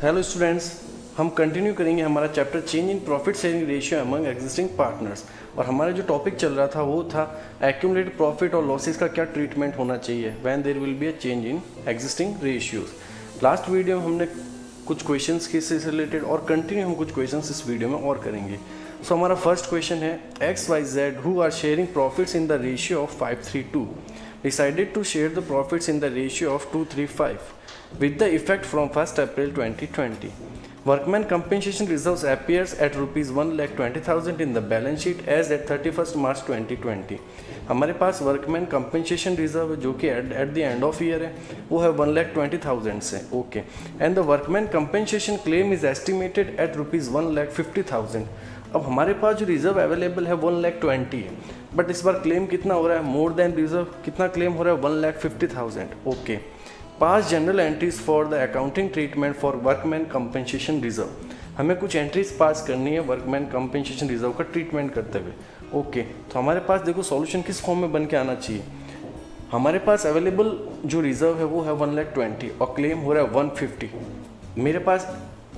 Hello students, हम continue करेंगे हमारा chapter change in profit sharing ratio among existing partners. और हमारा जो टॉपिक चल रहा था वो था एक्यूमुलेटेड प्रॉफिट और लॉसेस का क्या ट्रीटमेंट होना चाहिए when there will be a change in existing ratios. Last video में हमने कुछ क्वेश्चंस के से रिलेटेड और कंटिन्यू हम कुछ क्वेश्चंस इस वीडियो में और करेंगे। सो हमारा फर्स्ट क्वेश्चन है XYZ who are sharing profits in the ratio of 5:3:2 decided to share the profits in the ratio of 2:3:5 with the effect from 1st April 2020. Workman compensation reserves appears at rupees 1,20,000 in the balance sheet as at 31st March 2020. हमारे पास workman compensation reserve जो कि at the end of year है वो है 1,20,000 से। Okay, and the workman compensation claim is estimated at rupees 1,50,000। अब हमारे पास जो रिजर्व अवेलेबल है 1,20,000 है, बट इस बार क्लेम कितना हो रहा है मोर देन रिजर्व, कितना क्लेम हो रहा है 1,50,000। Okay, pass general entries for the accounting treatment for workman compensation reserve. हमें कुछ एंट्रीज पास करनी है वर्कमैन कंपनसेशन रिजर्व का ट्रीटमेंट करते हुए। ओके, तो हमारे पास देखो सॉल्यूशन किस फॉर्म में बन के आना चाहिए। हमारे पास अवेलेबल जो रिजर्व है वो है 1,20,000 और क्लेम हो रहा है 150। मेरे पास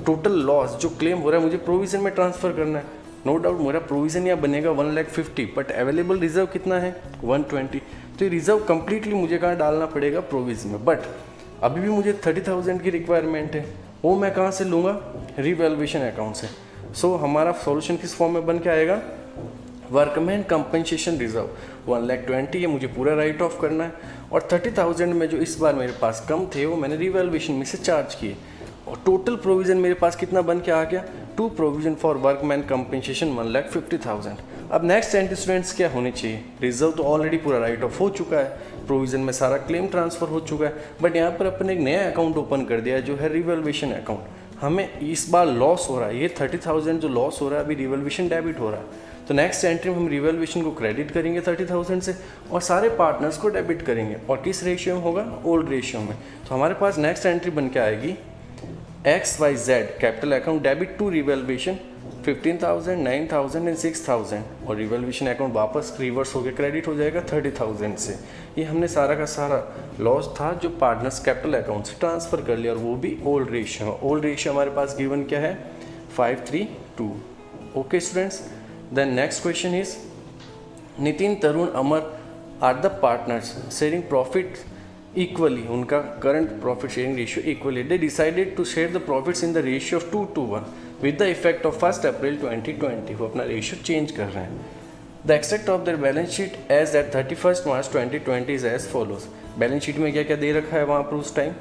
टोटल लॉस जो क्लेम हो रहा है मुझे प्रोविजन में ट्रांसफ़र करना है। नो डाउट मेरा प्रोविजन यहाँ बनेगा 1,50,000, बट अवेलेबल रिजर्व कितना है 120। तो ये रिजर्व कंप्लीटली मुझे कहाँ डालना पड़ेगा प्रोविजन में। बट अभी भी मुझे 30,000 की रिक्वायरमेंट है, वो मैं कहाँ से लूँगा रिवैल्यूएशन अकाउंट से। सो हमारा सॉल्यूशन किस फॉर्म में बन के आएगा वर्कमैन कंपनसेशन रिजर्व 1,20,000 ये मुझे पूरा राइट ऑफ करना है, और 30,000 में जो इस बार मेरे पास कम थे वो मैंने रिवैल्यूएशन में से चार्ज किए, और टोटल प्रोविज़न मेरे पास कितना बन के आ गया to provision for workman compensation 1,50,000। अब नेक्स्ट एंट्री स्टूडेंट्स क्या होनी चाहिए, रिजर्व तो ऑलरेडी पूरा राइट ऑफ हो चुका है, प्रोविज़न में सारा क्लेम ट्रांसफ़र हो चुका है, बट यहाँ पर अपन एक नया अकाउंट ओपन कर दिया है जो है रिवैल्यूएशन अकाउंट। हमें इस बार लॉस हो रहा है, ये 30,000 जो लॉस हो रहा है अभी रिवैल्यूएशन डेबिट हो रहा है। तो नेक्स्ट एंट्री में हम रिवैल्यूएशन को क्रेडिट करेंगे 30,000 से और सारे पार्टनर्स को डेबिट करेंगे, और किस रेशियो में होगा ओल्ड रेशियो में। तो हमारे पास नेक्स्ट एंट्री बन के आएगी XYZ capital account debit to revaluation 15,000, 9,000 and 6,000, और रिवैल्यूएशन अकाउंट वापस रिवर्स होकर क्रेडिट हो जाएगा 30,000 से। ये हमने सारा का सारा लॉस था जो पार्टनर्स कैपिटल अकाउंट से ट्रांसफ़र कर लिया, और वो भी ओल्ड रेशियो। ओल्ड रेशियो हमारे पास गिवन क्या है 5:3:2। Okay students, then next question is Nitin, Tarun, Amar are the partners sharing profit equally, उनका current profit sharing ratio equally. They decided to share the profits in the ratio of 2:1 with the effect of 1st April 2020। वो अपना रेशियो change कर रहे हैं। The extract of their balance sheet as at 31st March 2020 is as follows. Balance sheet में क्या क्या दे रखा है वहाँ पर उस टाइम,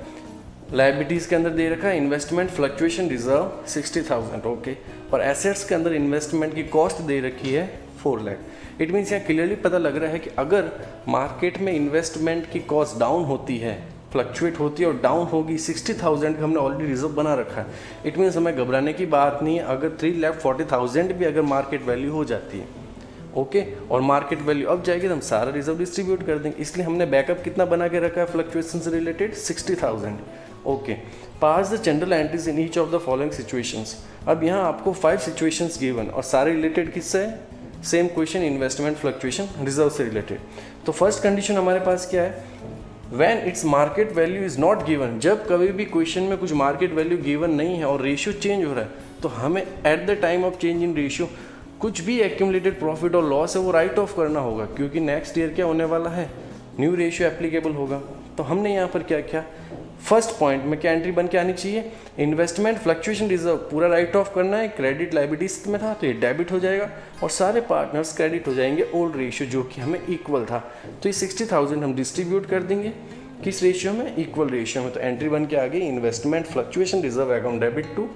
लाइबिलिटीज़ के अंदर दे रखा है इन्वेस्टमेंट फ्लक्चुएशन रिजर्व 60,000। ओके, और एसेट्स के अंदर इन्वेस्टमेंट की कॉस्ट दे रखी है 4 लाख। इट मीन्स यहाँ क्लियरली पता लग रहा है कि अगर मार्केट में इन्वेस्टमेंट की कॉस्ट डाउन होती है, फ्लक्चुएट होती है और डाउन होगी 60,000 का हमने ऑलरेडी रिजर्व बना रखा है, इट मीन्स हमें घबराने की बात नहीं है अगर 3,40,000 भी अगर मार्केट वैल्यू हो जाती है। ओके, और मार्केट वैल्यू अब जाएगी तो हम सारा रिजर्व डिस्ट्रीब्यूट कर देंगे, इसलिए हमने बैकअप कितना बना के रखा है फ्लक्चुएशन से related 60,000। Okay, pass the general entries in each of the following situations. अब यहाँ आपको 5 सिचुएशंस गिवन और सारे रिलेटेड किससे है, same question investment fluctuation reserve से रिलेटेड। तो फर्स्ट कंडीशन हमारे पास क्या है, when it's market value is not given. जब कभी भी क्वेश्चन में कुछ मार्केट वैल्यू गिवन नहीं है और रेशियो चेंज हो रहा है, तो हमें at the time of change in ratio कुछ भी एक्यूमुलेटेड प्रॉफिट और लॉस है वो राइट ऑफ करना होगा, क्योंकि नेक्स्ट ईयर क्या होने वाला है न्यू रेशियो एप्लीकेबल होगा। तो हमने यहाँ पर क्या किया, फर्स्ट पॉइंट में क्या एंट्री बन के आनी चाहिए, इन्वेस्टमेंट फ्लक्चुएशन रिजर्व पूरा राइट ऑफ करना है, क्रेडिट लायबिलिटीज में था तो ये डेबिट हो जाएगा, और सारे पार्टनर्स क्रेडिट हो जाएंगे ओल्ड रेशियो जो कि हमें इक्वल था। तो ये 60,000 हम डिस्ट्रीब्यूट कर देंगे किस रेशियो में, इक्वल रेशियो में। तो एंट्री बन के आ गई investment fluctuation reserve account debit to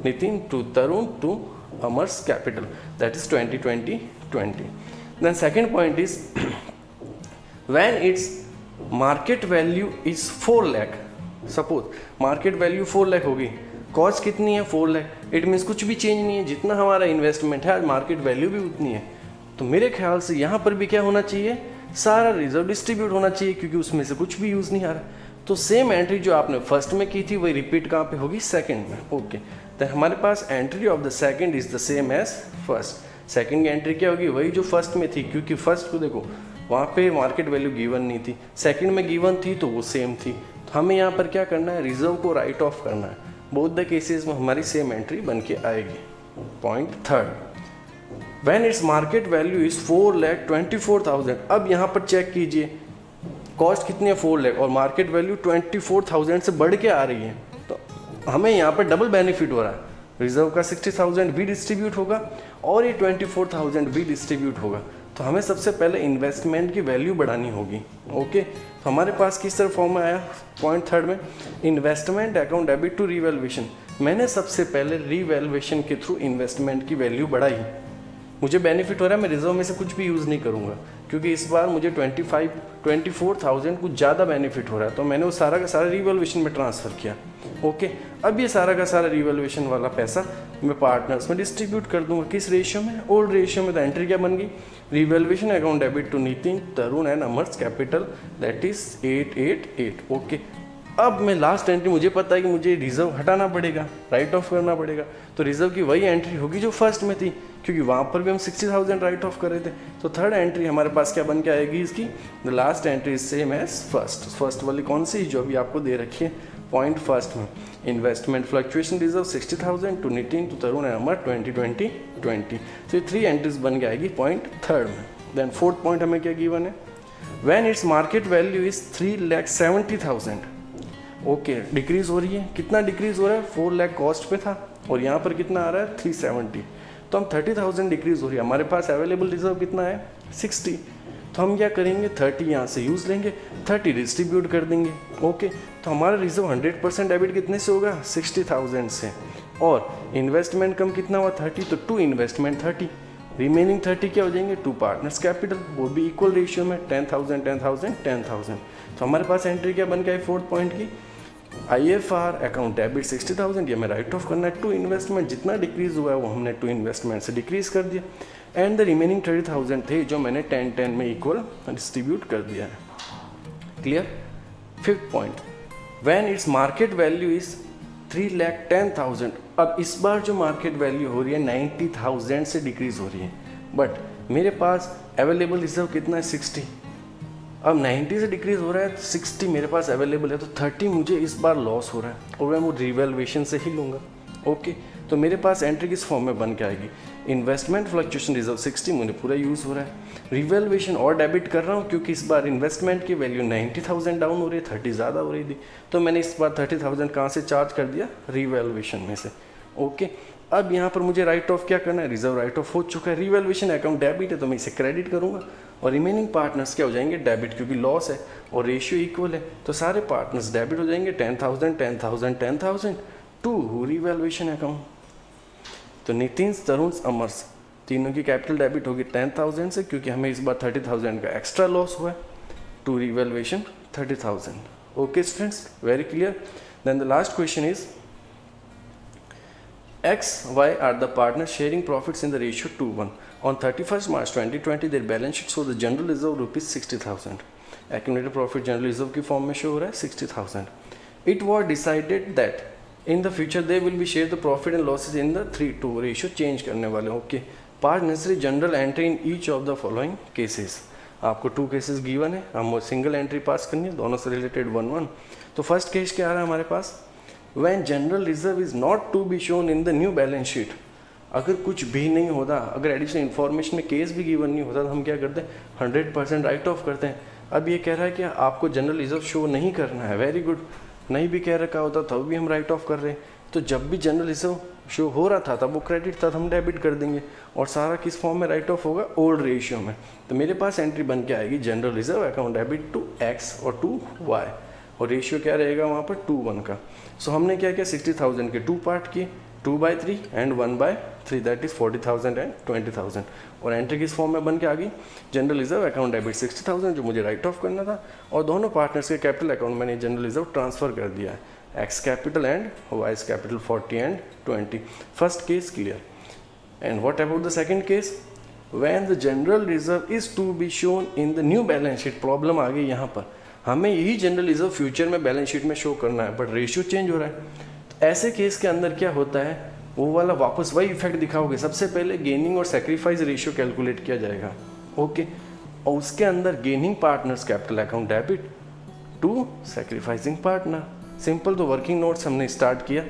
Nitin, to Tarun, to Amar's capital, that is 2020. Then second point is when it's market value is 4 lakh. Suppose market value 4 lakh होगी, कॉस्ट कितनी है 4 लाख, इट मीन्स कुछ भी चेंज नहीं है, जितना हमारा इन्वेस्टमेंट है आज मार्केट वैल्यू भी उतनी है। तो मेरे ख्याल से यहाँ पर भी क्या होना चाहिए, सारा रिजर्व डिस्ट्रीब्यूट होना चाहिए, क्योंकि उसमें से कुछ भी यूज़ नहीं आ रहा। तो सेम एंट्री जो आपने फर्स्ट में की थी वही रिपीट कहाँ पे होगी, सेकंड में। ओके, तो हमारे पास entry of the second is the same as first. Second की एंट्री क्या होगी, वही जो फर्स्ट में थी, क्योंकि फर्स्ट को देखो वहाँ पे मार्केट वैल्यू गिवन नहीं थी, सेकंड में गिवन थी तो वो सेम थी। तो हमें यहाँ पर क्या करना है, रिजर्व को राइट ऑफ करना है। बोथ द केसेस में हमारी सेम एंट्री बन के आएगी। Point third, when it's market value is 4,24,000। अब यहाँ पर चेक कीजिए कॉस्ट कितनी है 4 लाख और मार्केट वैल्यू 24,000 से बढ़ के आ रही है, तो हमें यहाँ पर डबल बेनिफिट हो रहा है। रिजर्व का 60,000 भी डिस्ट्रीब्यूट होगा और ये 24,000 भी डिस्ट्रीब्यूट होगा। तो हमें सबसे पहले इन्वेस्टमेंट की वैल्यू बढ़ानी होगी। ओके, तो हमारे पास किस तरह फॉर्म में आया पॉइंट थर्ड में, investment account debit to revaluation. मैंने सबसे पहले रीवैल्यूएशन के थ्रू इन्वेस्टमेंट की वैल्यू बढ़ाई, मुझे बेनिफिट हो रहा है, मैं रिजर्व में से कुछ भी यूज़ नहीं करूँगा क्योंकि इस बार मुझे 24,000 कुछ ज़्यादा बेनिफिट हो रहा है, तो मैंने वो सारा का सारा रीवैल्यूएशन में ट्रांसफ़र किया। ओके, अब ये सारा का सारा रीवैल्यूएशन वाला पैसा मैं पार्टनर्स में डिस्ट्रीब्यूट कर दूंगा। किस रेशियो में, ओल्ड रेशियो में। तो एंट्री क्या बन गई, revaluation account debit to Nitin, Tarun and Amar's capital, that is 888। Okay, अब मैं लास्ट एंट्री, मुझे पता है कि मुझे रिजर्व हटाना पड़ेगा, राइट ऑफ करना पड़ेगा, तो रिजर्व की वही एंट्री होगी जो फर्स्ट में थी, क्योंकि वहाँ पर भी हम 60,000 राइट ऑफ कर रहे थे। तो थर्ड एंट्री हमारे पास क्या बन के आएगी इसकी, the last entry is same as first. First वाली कौन सी, जो अभी आपको दे रखी है पॉइंट फर्स्ट में, investment fluctuation reserve 60,000 to Nitin to Tarun and Amar 2020। तो ये 3 एंट्रीज बन के आएगी पॉइंट थर्ड में। देन फोर्थ पॉइंट हमें क्या गिवन है, when it's market value is 3,70,000। Okay, decrease हो रही है, कितना डिक्रीज हो रहा है, 4 लाख कॉस्ट पे था और यहाँ पर कितना आ रहा है 370, तो हम 30,000 डिक्रीज हो रही है। हमारे पास अवेलेबल रिजर्व कितना है 60, तो हम क्या करेंगे 30 यहाँ से यूज़ लेंगे, 30 डिस्ट्रीब्यूट कर देंगे। ओके, तो हमारा रिजर्व 100% डेबिट कितने से होगा 60,000 से, और इन्वेस्टमेंट कम कितना हुआ 30, तो टू इन्वेस्टमेंट 30, रिमेनिंग 30 क्या हो जाएंगे टू पार्टनर्स कैपिटल, वो भी इक्वल रेशियो में 10,000 10,000 10,000। तो हमारे पास एंट्री क्या बन के आई फोर्थ पॉइंट की, IFR अकाउंट डेबिट 60,000, ये हमें राइट ऑफ करना है। टू इन्वेस्टमेंट जितना डिक्रीज हुआ है वो हमने टू इन्वेस्टमेंट से डिक्रीज कर दिया, एंड द रिमेनिंग 30,000 थे जो मैंने 10-10 में इक्वल डिस्ट्रीब्यूट कर दिया है। Clear. Fifth point, when it's market value is 3,10,000। अब इस बार जो मार्केट वैल्यू हो रही है 90,000 से डिक्रीज हो रही है, बट मेरे पास अवेलेबल रिजर्व कितना है 60। अब 90 से डिक्रीज हो रहा है, 60 मेरे पास अवेलेबल है, तो 30 मुझे इस बार लॉस हो रहा है और मैं वो रिवैल्यूएशन से ही लूँगा। ओके, तो मेरे पास एंट्री किस फॉर्म में बन के आएगी, इन्वेस्टमेंट फ्लक्चुएशन रिजर्व 60 मुझे पूरा यूज़ हो रहा है, रिवैल्यूएशन और डेबिट कर रहा हूँ क्योंकि इस बार इन्वेस्टमेंट की वैल्यू 90,000 डाउन हो रही है, 30 ज़्यादा हो रही थी, तो मैंने इस बार 30,000 कहाँ से चार्ज कर दिया, रिवैल्यूएशन में से। ओके, अब यहाँ पर मुझे राइट ऑफ क्या करना है, रिजर्व राइट ऑफ हो चुका है, रिवैल्यूएशन अकाउंट डेबिट है तो मैं इसे क्रेडिट करूँगा, और रिमेनिंग पार्टनर्स क्या हो जाएंगे डेबिट, क्योंकि लॉस है और रेशियो इक्वल है, तो सारे पार्टनर्स डेबिट हो जाएंगे 10,000 10,000 10,000 टू रिवैल्यूएशन अकाउंट। तो नितिन, तरुण, अमर्स तीनों की कैपिटल डेबिट होगी 10,000 से, क्योंकि हमें इस बार 30,000 का एक्स्ट्रा लॉस हुआ है, to revaluation 30,000। Okay students, very clear. Then the last question is X, Y are the partners sharing profits in the ratio 2:1. On 31st March 2020, their balance sheet shows the general reserve rupees 60,000. Accumulated profit general reserve की form में show हो रहा है 60,000. It was decided that in the future they will be share the profit and losses in the 3:2 ratio change करने वाले। Okay, part necessary general entry in each of the following cases. आपको 2 cases given है, हम single entry पास करनी है, दोनों से related 1-1। तो फर्स्ट केस क्या आ रहा है हमारे पास, when general reserve is not to be shown in the new balance sheet। अगर कुछ भी नहीं होता, अगर एडिशनल इन्फॉर्मेशन में केस भी गिवन नहीं होता, तो हम क्या करते हैं 100% राइट ऑफ करते हैं। अब ये कह रहा है कि आपको जनरल रिजर्व शो नहीं करना है, वेरी गुड, नहीं भी कह रखा होता तब भी हम राइट ऑफ कर रहे हैं। तो जब भी जनरल रिजर्व शो हो रहा था तब वो क्रेडिट था, तो हम डेबिट कर देंगे, और सारा किस फॉर्म में राइट ऑफ होगा, ओल्ड रेशियो में। तो मेरे पास एंट्री बन के आएगी general reserve account debit to X और टू Y, और रेशियो क्या रहेगा वहाँ पर 2:1 का। सो हमने क्या किया 60,000 के 2 पार्ट किए, 2/3 एंड 1/3, दैट इज 40,000 एंड 20,000, और एंट्री किस फॉर्म में बन के आ गई, जनरल रिजर्व अकाउंट डेबिट 60,000 जो मुझे राइट ऑफ करना था, और दोनों पार्टनर्स के कैपिटल अकाउंट मैंने जनरल रिजर्व ट्रांसफर कर दिया है, X capital and Y capital 40 and 20। First case clear. And what about the second case, when the general reserve is to be shown in the new balance sheet. Problem आ गई यहाँ पर, हमें यही general reserve future में balance sheet में show करना है, बट रेशियो चेंज हो रहा है। तो ऐसे केस के अंदर क्या होता है, वो वाला वापस वही इफेक्ट दिखाओगे, सबसे पहले गेनिंग और सेक्रीफाइस रेशियो कैलकुलेट किया जाएगा। ओके, और उसके अंदर gaining partners capital account debit to sacrificing partner. Simple, तो वर्किंग नोट्स हमने स्टार्ट किया,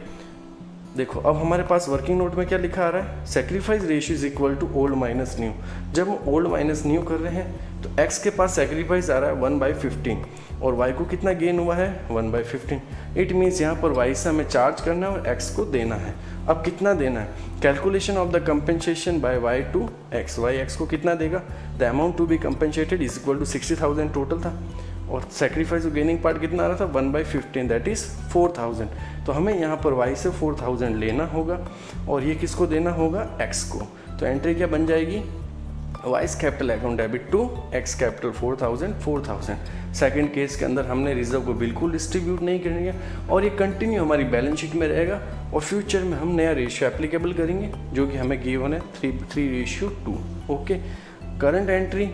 देखो अब हमारे पास वर्किंग नोट में क्या लिखा आ रहा है, sacrifice ratio is equal to old minus new. जब हम ओल्ड माइनस न्यू कर रहे हैं तो x के पास सेक्रीफाइस आ रहा है 1/15 और y को कितना गेन हुआ है 1/15। इट मीन्स यहाँ पर y से हमें चार्ज करना है और x को देना है। अब कितना देना है, calculation of the compensation by y to x, y x को कितना देगा, the amount to be compensated is equal to 60,000 total था और सेक्रीफाइस गेनिंग पार्ट कितना आ रहा था 1/15 दैट इज़ 4,000। तो हमें यहाँ पर y से 4,000 लेना होगा और ये किसको देना होगा x को। तो एंट्री क्या बन जाएगी, Y's capital account debit to X capital 4,000। Second case के अंदर हमने रिजर्व को बिल्कुल डिस्ट्रीब्यूट नहीं करेंगे और ये कंटिन्यू हमारी बैलेंस शीट में रहेगा और फ्यूचर में हम नया रेशियो एप्लीकेबल करेंगे जो कि हमें गिवन है 3:2। Okay, current entry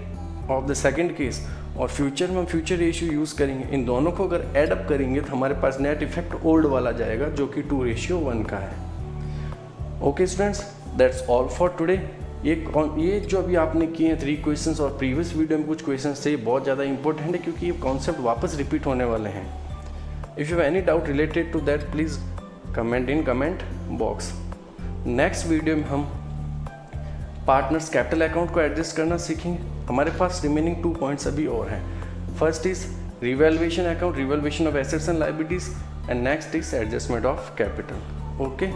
of the second case और फ्यूचर में हम फ्यूचर रेशियो यूज़ करेंगे। इन दोनों को अगर एड अप करेंगे तो हमारे पास नेट इफेक्ट ओल्ड वाला जाएगा जो कि 2:1 का है। Okay students, that's all for today. ये जो अभी आपने किए हैं 3 क्वेश्चंस और प्रीवियस वीडियो में कुछ क्वेश्चंस थे, ये बहुत ज़्यादा इंपॉर्टेंट है क्योंकि ये कॉन्सेप्ट वापस रिपीट होने वाले हैं। If you have any doubt related to that please comment in comment box. Next video में हम पार्टनर्स कैपिटल अकाउंट को एडजस्ट करना सीखेंगे। हमारे पास रिमेनिंग 2 पॉइंट्स अभी और हैं। First is revaluation account, revaluation of assets and liabilities, and next is adjustment of capital. Okay.